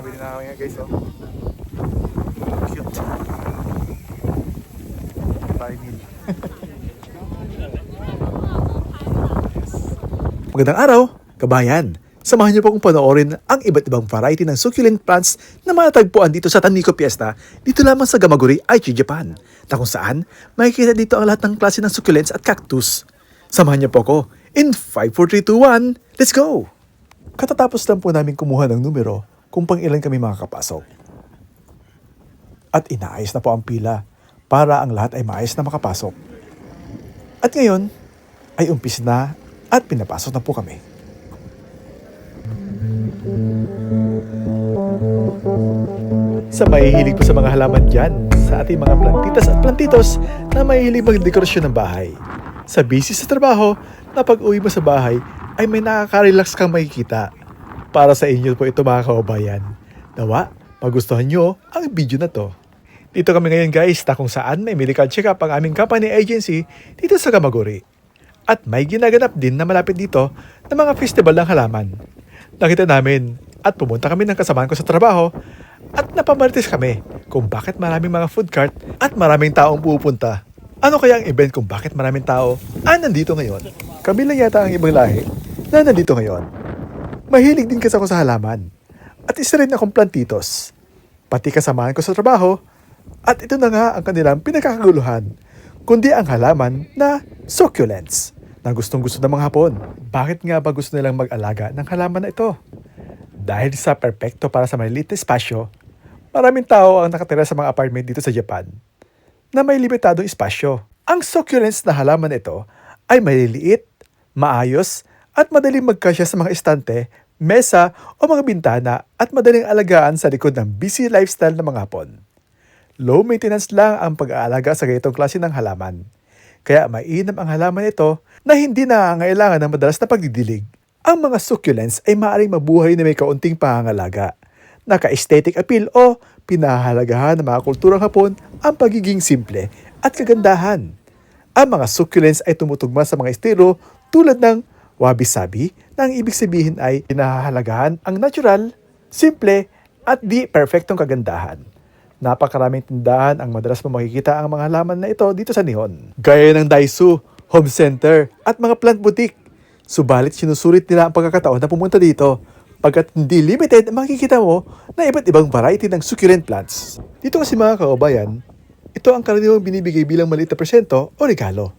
Nakabili na kami nga guys, oh. Cute. Painin. Magandang araw, kabayan. Samahan niyo po kung panoorin ang iba't ibang variety ng succulent plants na matatagpuan dito sa Taniko Fiesta, dito lamang sa Gamaguri, Aichi, Japan, na kung saan makikita dito ang lahat ng klase ng succulents at cactus. Samahan niyo po ako in 5, 4, 3, 2, 1, let's go! Katatapos lang po namin kumuha ng numero kung pang ilan kami makakapasok. At inaayos na po ang pila para ang lahat ay maayos na makapasok. At ngayon ay umpis na at pinapasok na po kami. Sa mahihilig po sa mga halaman dyan, sa ating mga plantitas at plantitos na mahihilig magdekorasyon ng bahay. Sa busy sa trabaho, na pag-uwi mo sa bahay, ay may nakaka-relax kang makikita. Para sa inyo po ito mga kababayan. Nawa, magustuhan nyo ang video na to. Dito kami ngayon guys na kung saan may medical check-up ang aming company agency dito sa Gamaguri. At may ginaganap din na malapit dito na mga festival ng halaman. Nakita namin at pumunta kami ng kasamahan ko sa trabaho at napamarites kami kung bakit maraming mga food cart at maraming taong pupunta. Ano kaya ang event kung bakit maraming tao nandito ngayon? Kami lang yata ang ibang lahi na nandito ngayon. Mahilig din kasi ako sa halaman at isa rin akong plantitos. Pati kasamahan ko sa trabaho at ito na nga ang kanilang pinakakaguluhan kundi ang halaman na succulents na gustong-gusto ng mga Hapon. Bakit nga ba gusto nilang mag-alaga ng halaman na ito? Dahil sa perpekto para sa maliliit na espasyo, maraming tao ang nakatira sa mga apartment dito sa Japan na may limitadong espasyo. Ang succulents na halaman ito ay maliliit, maayos, at madaling magkasya sa mga estante, mesa o mga bintana at madaling alagaan sa likod ng busy lifestyle ng mga Hapon. Low maintenance lang ang pag-aalaga sa ganitong klase ng halaman. Kaya mainam ang halaman ito na hindi nangangailangan ng madalas na pagdidilig. Ang mga succulents ay maaaring mabuhay na may kaunting pangangalaga. Naka-aesthetic appeal o pinahahalagahan ng mga kulturang Hapon ang pagiging simple at kagandahan. Ang mga succulents ay tumutugma sa mga estilo tulad ng wabi-sabi na ang ibig sabihin ay pinahahalagahan ang natural, simple at di perfectong kagandahan. Napakaraming tindahan ang madalas mo makikita ang mga halaman na ito dito sa Nihon. Gaya ng Daiso, home center at mga plant boutique. Subalit sinusulit nila ang pagkakataon na pumunta dito pagkat hindi limited makikita mo na iba't ibang variety ng succulent plants. Dito kasi mga kababayan, ito ang karaniwang binibigay bilang maliit na presento o regalo.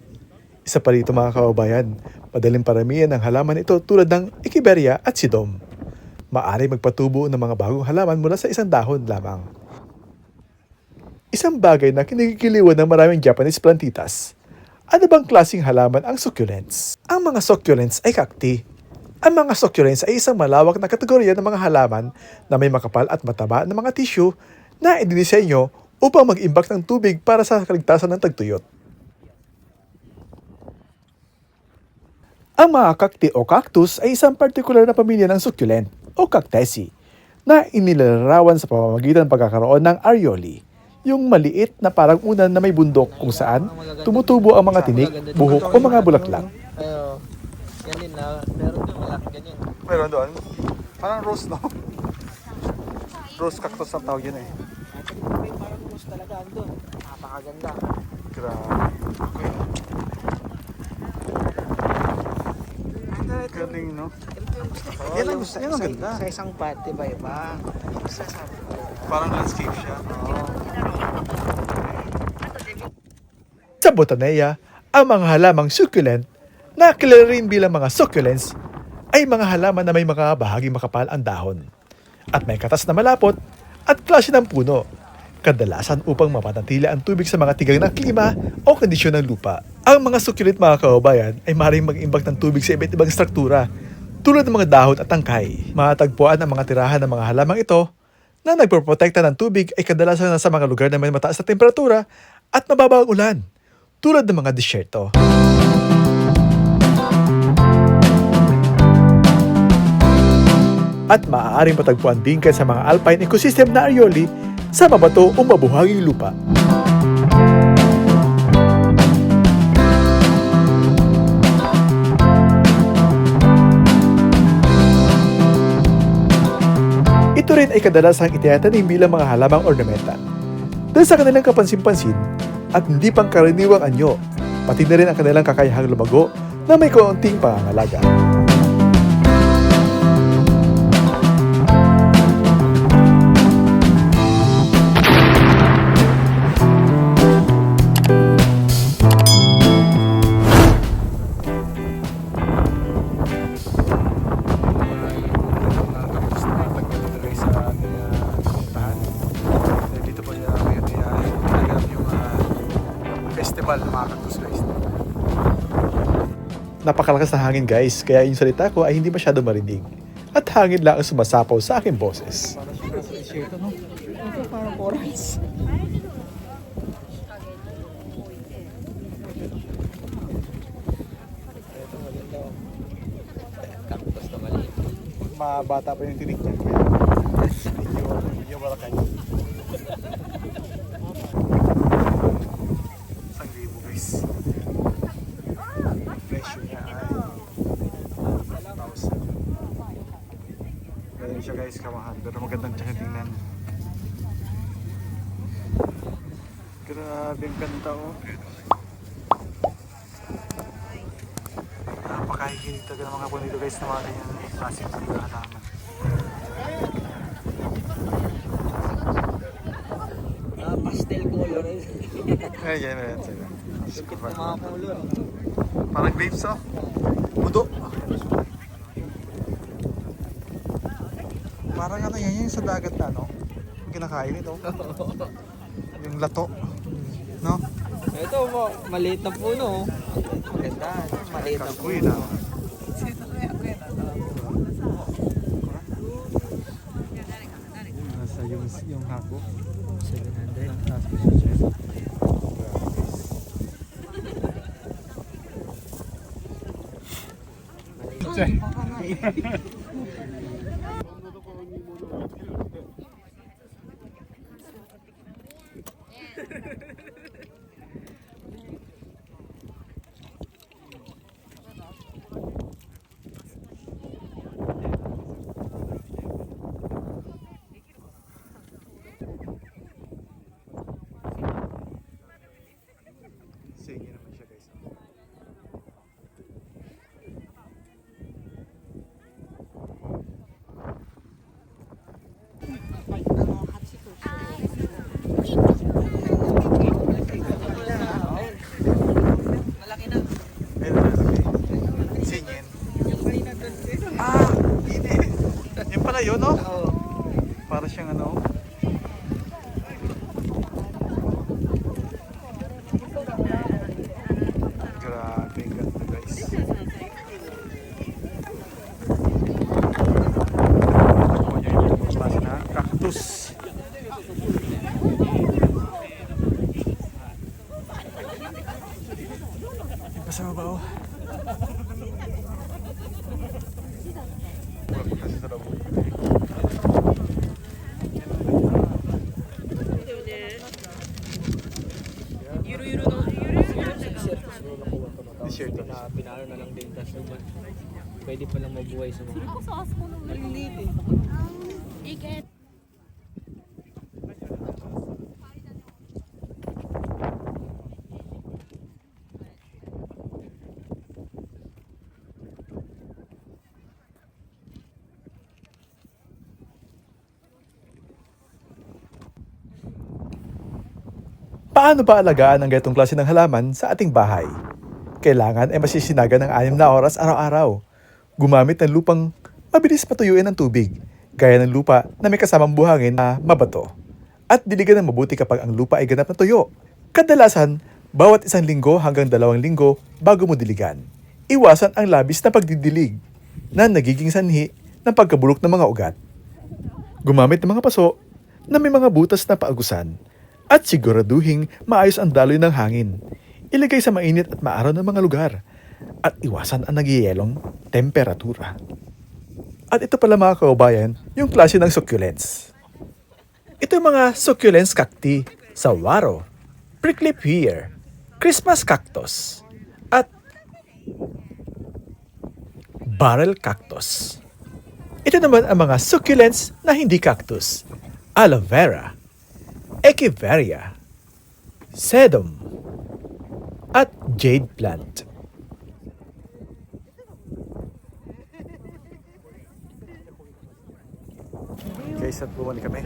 Isa pa rito mga kababayan, madaling paramihan ng halaman ito tulad ng Echeveria at Sidom. Maaari magpatubo ng mga bagong halaman mula sa isang dahon lamang. Isang bagay na kinikiliwan ng maraming Japanese plantitas. Ano bang klaseng halaman ang succulents? Ang mga succulents ay cacti. Ang mga succulents ay isang malawak na kategorya ng mga halaman na may makapal at mataba na mga tissue na idinisenyo upang mag-imbak ng tubig para sa kaligtasan ng tagtuyot. Ang mga cacti o cactus ay isang partikular na pamilya ng succulent o cactaceae na inilalarawan sa pamamagitan ng pagkakaroon ng areolae. Yung maliit na parang unan na may bundok kung saan tumutubo ang mga tinik, buhok o mga bulaklak. Yan din na, meron din malaki ganyan. Meron doon? Parang rose, no? Rose cactus ang tawag yun eh. May parang rose talaga andun. Napakaganda. Grabe. Galing, no? Yan ang gusto, yan ang ganda. Sa isang pot, iba-iba. Parang landscape siya. Sa Botaneia, ang mga halamang succulent na kilala rin bilang mga succulents ay mga halaman na may mga bahaging makapal ang dahon at may katas na malapot at klase ng puno, kadalasan upang mapanatili ang tubig sa mga tigang ng klima o kondisyon ng lupa. Ang mga succulent mga kababayan ay maaaring mag-imbak ng tubig sa iba't ibang struktura tulad ng mga dahon at tangkay. Matatagpuan ang mga tirahan ng mga halamang ito na nagpoprotekta ng tubig ay kadalasan sa mga lugar na may mataas na temperatura at mababa ang ulan, tulad ng mga disyerto. At maaaring matagpuan din sa mga alpine ecosystem na areolae sa mabato o mabuhanging lupa. rin ay kadalasang itinatanim bilang mga halamang ornamental. Dahil sa kanilang kapansin-pansin at hindi pangkaraniwang anyo, pati na rin ang kanilang kakayahang lumago na may kaunting pangangalaga. Dito po yung nagaganap yung festival ng mga cactus guys. Napakalakas na hangin guys, kaya yung salita ko ay hindi masyado marinig. At hangin lang ang sumasapaw sa aking boses. Para siya sa t-shirt, ano? Ito parang corals. Ito maganda oh. Cactus na maliit. Mabata pa yung tinig niya. Medyo malakay. 1,000 guys. Presyo niya ay 1,000. Ganyan siya guys, kamahal. Pero magandang siya tingnan. Grabe ang ganda oh. Napakahihinig talaga ng mga bonito guys na mga ganyan klase ng halaman. Pastel color. Ay, yan. Lupit ng mga color. Parang grapes oh. Pudo. Parang ano yan yung sa dagat na no? Yung kinakain ito. Yung lato. No? Ito maliit na puno. Maganda. Maliit na Kakuy puno. na. Nasa yung hako. 700. Sige naman siya guys. Malaki na. Meron na laki. Singin. Ah! Hindi. Yung pala yun no? Oo. Para siyang ano. Grabe, ganda guys. Ako niya yung klase na cactus. Yung kasama ba oh? Wala pa kasi sa labo. T-shirt to. Pinalo na lang din kasi pwede pa lang mabuhay sa mga maliliit eh. Paano ba alagaan ang ganitong klase ng halaman sa ating bahay? Kailangan ay masisinagan ng 6 na oras araw-araw. Gumamit ng lupang mabilis patuyuin ng tubig, gaya ng lupa na may kasamang buhangin na mabato. At diligan ng mabuti kapag ang lupa ay ganap na tuyo. Kadalasan, bawat 1 linggo hanggang 2 linggo bago mo diligan. Iwasan ang labis na pagdidilig na nagiging sanhi ng pagkabulok ng mga ugat. Gumamit ng mga paso na may mga butas na paagusan at siguraduhing maayos ang daloy ng hangin. Ilagay sa mainit at maaraw na mga lugar at iwasan ang nagyayelong temperatura. At ito pala mga kaubayan, yung klase ng succulents. Ito yung mga succulents cacti, saguaro, prickly pear, Christmas cactus, at barrel cactus. Ito naman ang mga succulents na hindi cactus. Aloe vera, Echeveria, sedum, at jade plant. Guys, at bumalik kami.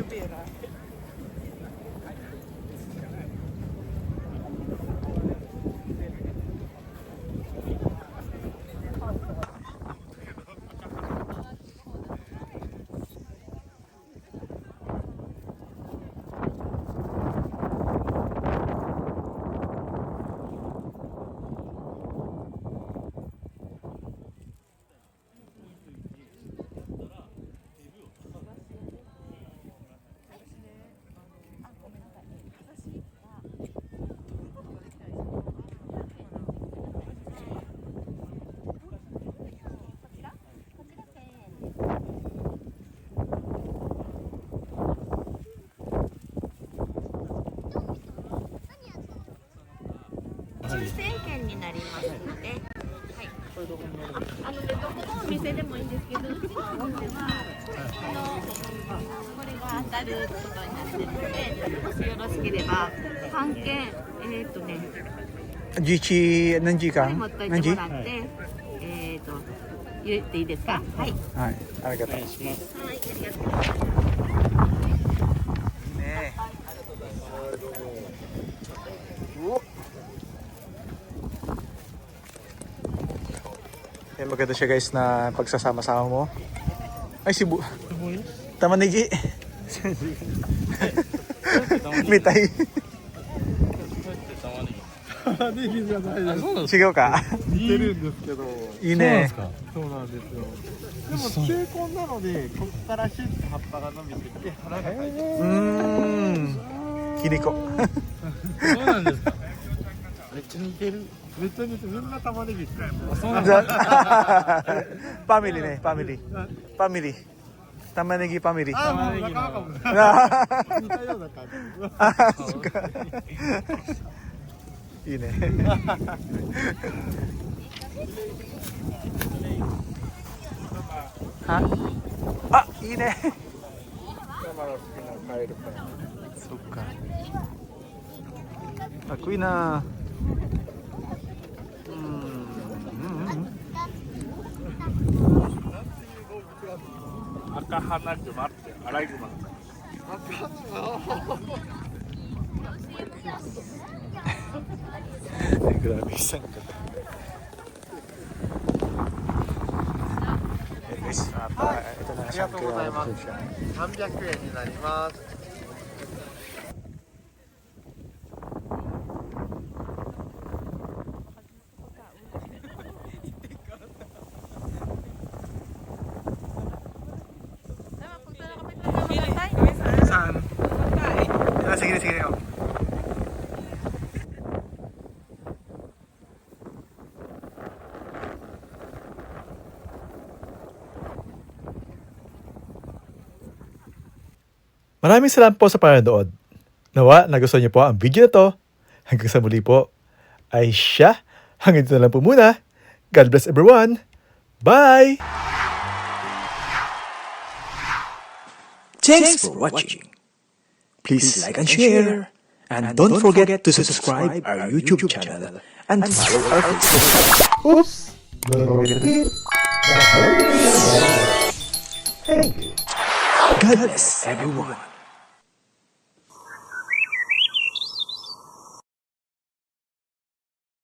Jichi, nanji ka? 持っといて Nanji? もらって、言っていいですか？はい。はい、ありがとう。お願いします。はい、ありがとうございます。ねYan maganda siya guys na pagsasama-sama mo. Ay, sibu. Tamanigi. Mitay. 違うか。似てるんですけど、いいね。そうなんですよ。でも球根なので、ここからシュッと葉っぱが伸びてきて花が咲いてる。キリコ。そうなんですか。めっちゃ似てる。めっちゃ似てる。みんな玉ねぎ使います。そうなんですか。ファミリーね、ファミリー。ファミリー。玉ねぎファミリー。あ、もう玉ねぎの仲間かも。似たような感じ。あ、そっか。いいね。あ、いいね。そっか。かっこいいな。赤花熊ってアライグマ。Grabe isang Guys, ito na ありがとうございます。300円になります。Sige, sige. Maraming salamat po sa panonood. Nawa, nagustuhan niyo po ang video na to. Hanggang sa muli po. Ay siya, hanggang dito na lang po muna. God bless everyone. Bye! Thanks for watching. Please like and share. And don't forget to subscribe our YouTube channel and follow our Facebook. Oops! Thank you. God bless everyone.